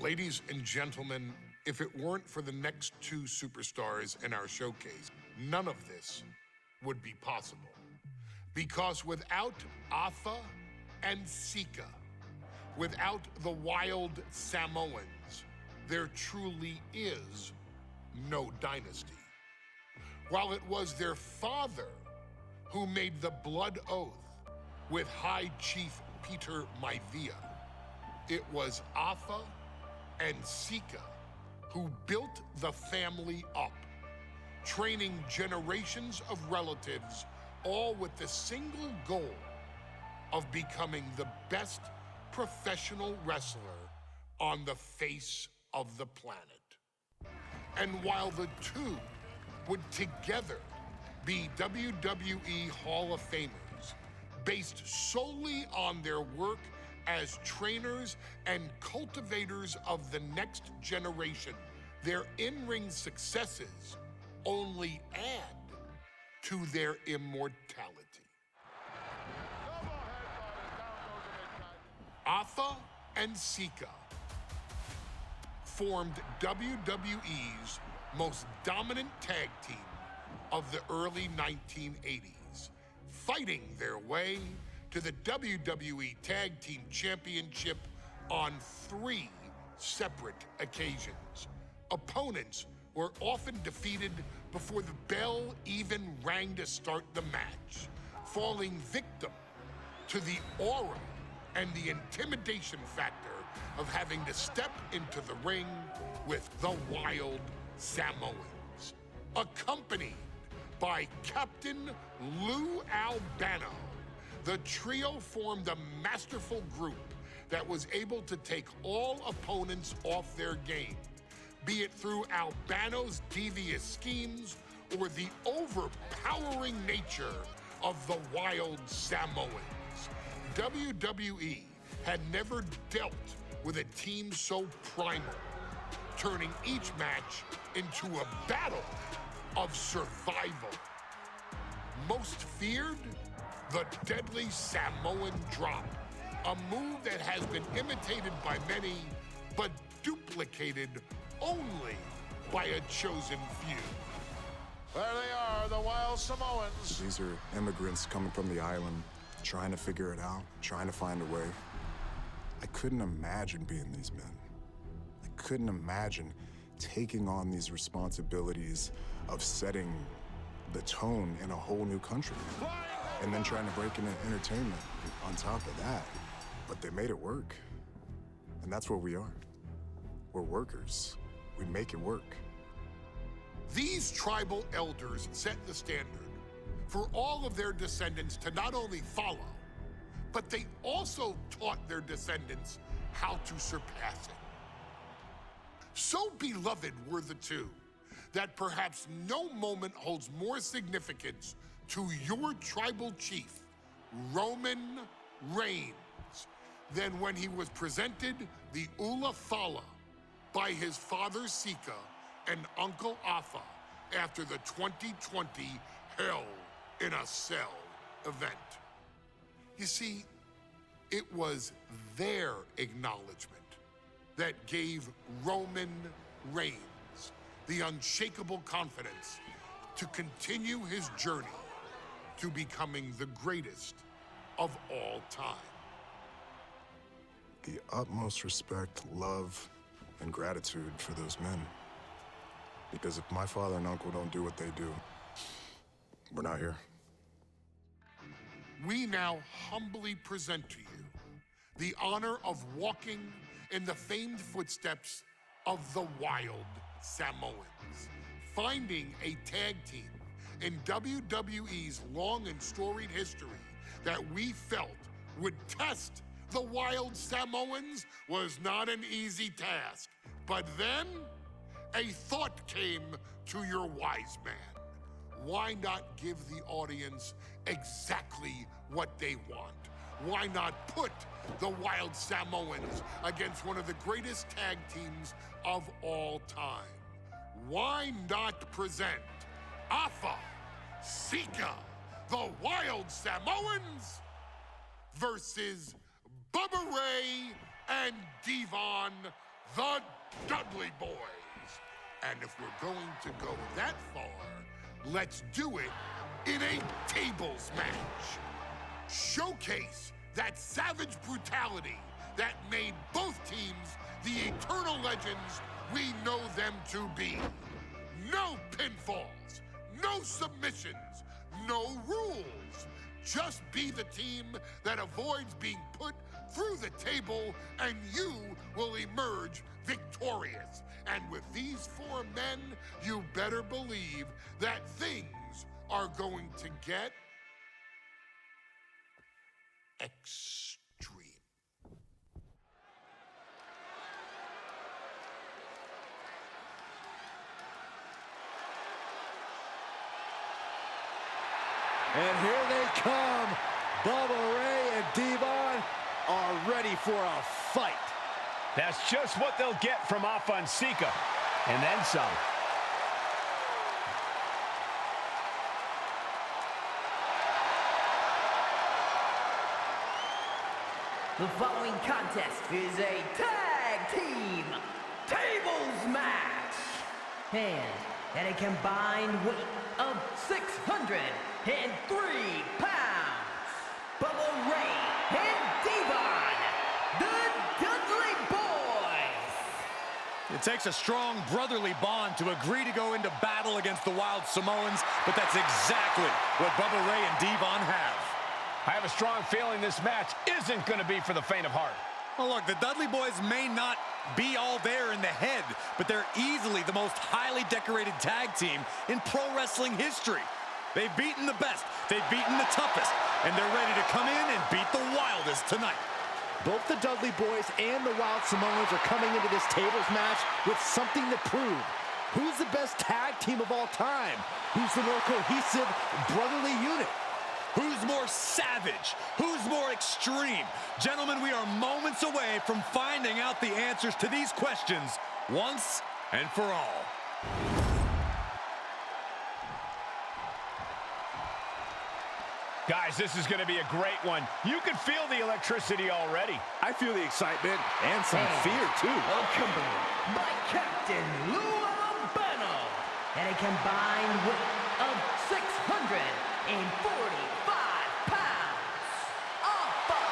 Ladies and gentlemen, if it weren't for the next two superstars in our showcase, none of this would be possible. Because without Afa and Sika, without the wild Samoans, there truly is no dynasty. While it was their father who made the blood oath with High Chief Peter Maivia, it was Afa and Sika who built the family up, training generations of relatives, all with the single goal of becoming the best professional wrestler on the face of the planet. And while the two would together be WWE Hall of Famers, based solely on their work as trainers and cultivators of the next generation, their in-ring successes only add to their immortality. Afa and Sika formed WWE's most dominant tag team of the early 1980s, fighting their way to the WWE Tag Team Championship on 3 separate occasions. Opponents were often defeated before the bell even rang to start the match, falling victim to the aura and the intimidation factor of having to step into the ring with the Wild Samoans, accompanied by Captain Lou Albano. The trio formed a masterful group that was able to take all opponents off their game, be it through Albano's devious schemes or the overpowering nature of the Wild Samoans. WWE had never dealt with a team so primal, turning each match into a battle of survival. Most feared, the deadly Samoan drop, a move that has been imitated by many, but duplicated only by a chosen few. There they are, the Wild Samoans. These are immigrants coming from the island, trying to figure it out, trying to find a way. I couldn't imagine being these men. I couldn't imagine taking on these responsibilities of setting the tone in a whole new country. And then trying to break into entertainment on top of that. But they made it work. And that's what we are. We're workers. We make it work. These tribal elders set the standard for all of their descendants to not only follow, but they also taught their descendants how to surpass it. So beloved were the two that perhaps no moment holds more significance to your tribal chief, Roman Reigns, than when he was presented the Ula Fala by his father Sika and Uncle Afa after the 2020 Hell in a Cell event. You see, it was their acknowledgement that gave Roman Reigns the unshakable confidence to continue his journey to becoming the greatest of all time. The utmost respect, love, and gratitude for those men. Because if my father and uncle don't do what they do, we're not here. We now humbly present to you the honor of walking in the famed footsteps of the Wild Samoans, finding a tag team in WWE's long and storied history that we felt would test the Wild Samoans was not an easy task. But then, a thought came to your wise man. Why not give the audience exactly what they want? Why not put the Wild Samoans against one of the greatest tag teams of all time? Why not present Afa, Sika, the Wild Samoans versus Bubba Ray and Devon the Dudley Boys. And if we're going to go that far, let's do it in a tables match. Showcase that savage brutality that made both teams the eternal legends we know them to be. No pinfalls, no submissions, no rules. Just be the team that avoids being put through the table, and you will emerge victorious. And with these four men, you better believe that things are going to get extreme. And here they come. Bubba Ray and Devon are ready for a fight. That's just what they'll get from Afa and Sika, and then some. The following contest is a tag team tables match. And at a combined weight of 603 pounds, Bubba Ray and Devon, the Dudley Boys. It takes a strong brotherly bond to agree to go into battle against the Wild Samoans, but that's exactly what Bubba Ray and Devon have. I have a strong feeling this match isn't going to be for the faint of heart. Well, look, the Dudley Boys may not be all there in the head, but they're easily the most highly decorated tag team in pro wrestling history. They've beaten the best, they've beaten the toughest, and they're ready to come in and beat the wildest tonight. Both the Dudley Boys and the Wild Samoans are coming into this tables match with something to prove. Who's the best tag team of all time? Who's the more cohesive brotherly unit? Who's more savage? Who's more extreme? Gentlemen, we are moments away from finding out the answers to these questions once and for all. Guys, this is going to be a great one. You can feel the electricity already. I feel the excitement and some fear, too. Accompanied by Captain Lou Albano at a combined weight of 645 pounds. Afa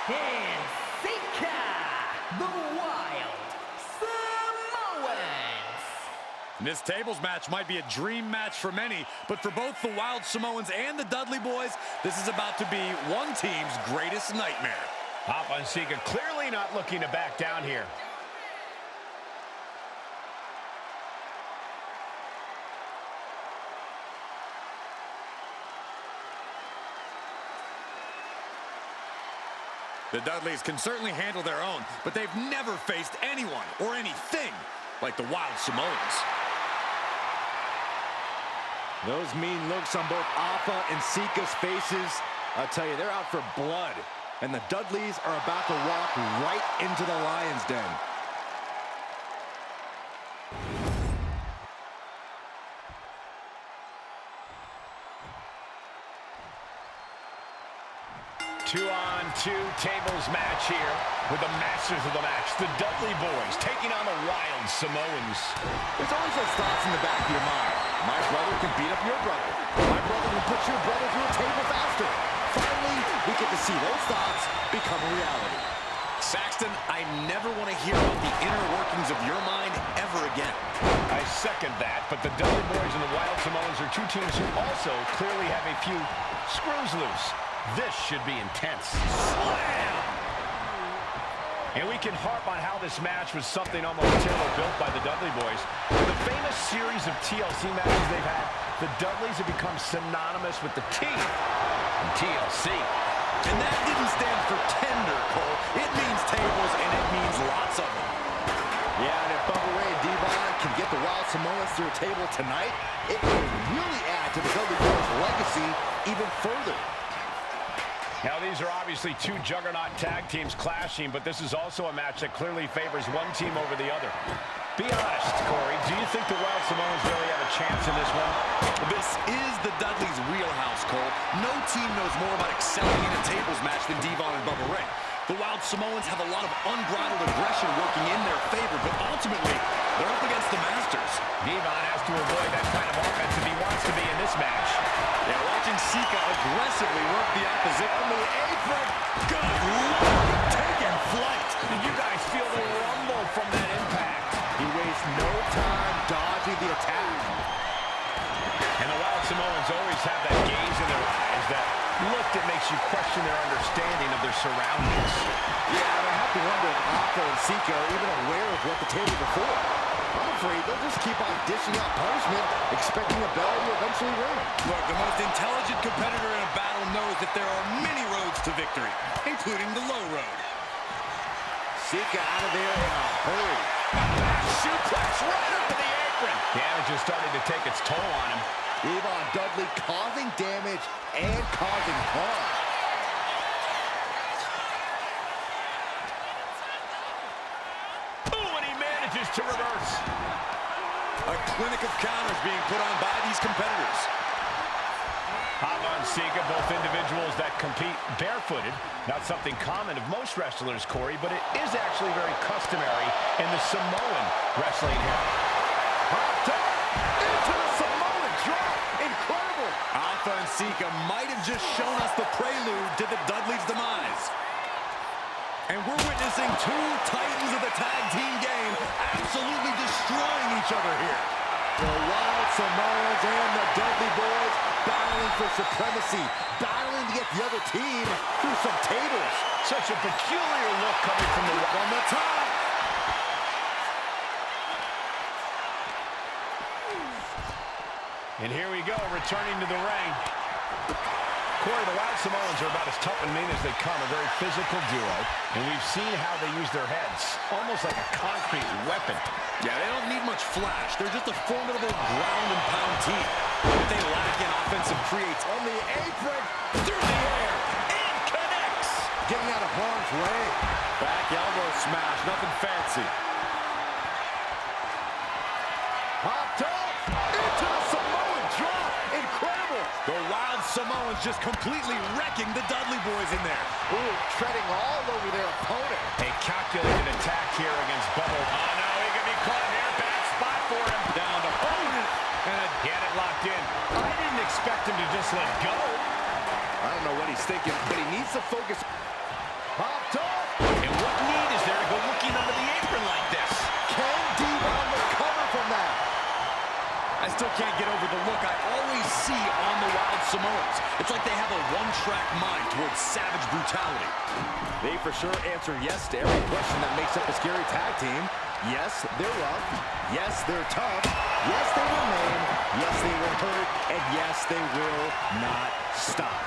and Sika, the Wild Samoans. This tables match might be a dream match for many, but for both the Wild Samoans and the Dudley Boys, this is about to be one team's greatest nightmare. Afa and Sika clearly not looking to back down here. The Dudleys can certainly handle their own, but they've never faced anyone or anything like the Wild Samoans. Those mean looks on both Afa and Sika's faces, I'll tell you, they're out for blood. And the Dudleys are about to walk right into the lion's den. Two-on-two tables match here with the masters of the match, the Dudley Boys, taking on the Wild Samoans. There's always those thoughts in the back of your mind. My brother can beat up your brother. My brother will put your brother through a table faster. Finally, we get to see those thoughts become a reality. Saxton, I never want to hear about the inner workings of your mind ever again. I second that, but the Dudley Boys and the Wild Samoans are two teams who also clearly have a few screws loose. This should be intense. Slam! And we can harp on how this match was something almost tailor-built by the Dudley Boys. In the famous series of TLC matches they've had, the Dudleys have become synonymous with the T in TLC. And that didn't stand for tender, Cole. It means tables, and it means lots of them. Yeah, and if Bubba Ray and Devon can get the Wild Samoans through a table tonight, it will really add to the Dudley Boys' legacy even further. Now, these are obviously two juggernaut tag teams clashing, but this is also a match that clearly favors one team over the other. Be honest, Corey, do you think the Wild Samoans really have a chance in this one? This is the Dudleys' wheelhouse, Cole. No team knows more about excelling in a tables match than Devon and Bubba Ray. The Wild Samoans have a lot of unbridled aggression working in their favor, but ultimately, they're up against the Masters. Devon has to avoid that kind of offense if he wants to be in this match. Yeah, watching Sika aggressively work the opposition on the apron. Good Lord, taking flight. Did you guys feel the rumble from that impact? He wastes no time dodging the attack. And the Wild Samoans always have that gaze in their eyes, that look that makes you question their understanding of their surroundings. Yeah, I have to wonder if Alpha and Sika are even aware of what the table before. I'm afraid they'll just keep on dishing out punishment, expecting a bell to eventually ring. Look, the most intelligent competitor in a battle knows that there are many roads to victory, including the low road. Sika out of there in a hurry. Suplex right onto the apron. Damage is starting to take its toll on him. Devon Dudley causing damage and causing harm. Ooh, and he manages to reverse. A clinic of counters being put on by these competitors. Hava and Sika, both individuals that compete barefooted. Not something common of most wrestlers, Corey, but it is actually very customary in the Samoan wrestling era. Hot top into the Samoan drop. Incredible. Alpha and Sika might have just shown us the prelude to the Dudley's demise. And we're witnessing two titans of the tag team game absolutely destroying each other here. The Wild Samoans and the Dudley Boys battling for supremacy, battling to get the other team through some tables. Such a peculiar look coming from the top. And here we go, returning to the ring. Corey, the Wild Samoans are about as tough and mean as they come, a very physical duo, and we've seen how they use their heads, almost like a concrete weapon. Yeah, they don't need much flash. They're just a formidable ground and pound team. But they lack in offensive creates On the apron, through the air, and connects. getting out of harm's way. Back elbow smash, nothing fancy. Popped up into the Samoan drop. Incredible. The Wild Samoans just completely wrecking the Dudley Boys in there. Ooh, treading all over their opponent. A calculated attack here against Bubble. Oh, no, he could be caught here. Bad spot for him. Down to And he had it locked in. I didn't expect him to just let go. I don't know what he's thinking, but he needs to focus. Popped up. And what need is there to go looking under the apron like this? Can Devon recover from that? I still can't get over the look I always see on the Wild Samoans. It's like they have a one-track mind towards savage brutality. They for sure answer yes to every question that makes up a scary tag team. Yes, they're rough. Yes, they're tough. Yes, they will maim. Yes, they will hurt. And yes, they will not stop.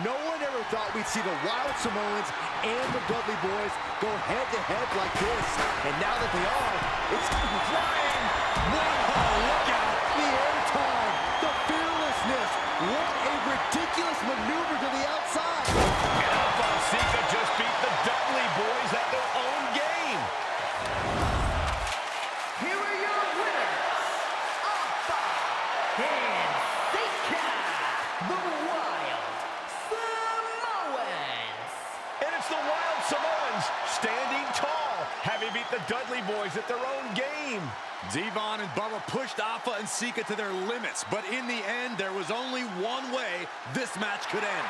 No one ever thought we'd see the Wild Samoans and the Dudley Boys go head-to-head like this. And now that they are, it's flying. Whoa, look out. The airtime, the fearlessness. What a ridiculous maneuver to the outside. And Alpha and Sika just beat the Dudley Boys at their own game. Here are your winners, Alpha and Sika, the Wild Samoans. And it's the Wild Samoans standing tall, having beat the Dudley Boys at their own game. Devon and Bubba pushed Alpha and Sika to their limits, but in the end, there was only one way this match could end.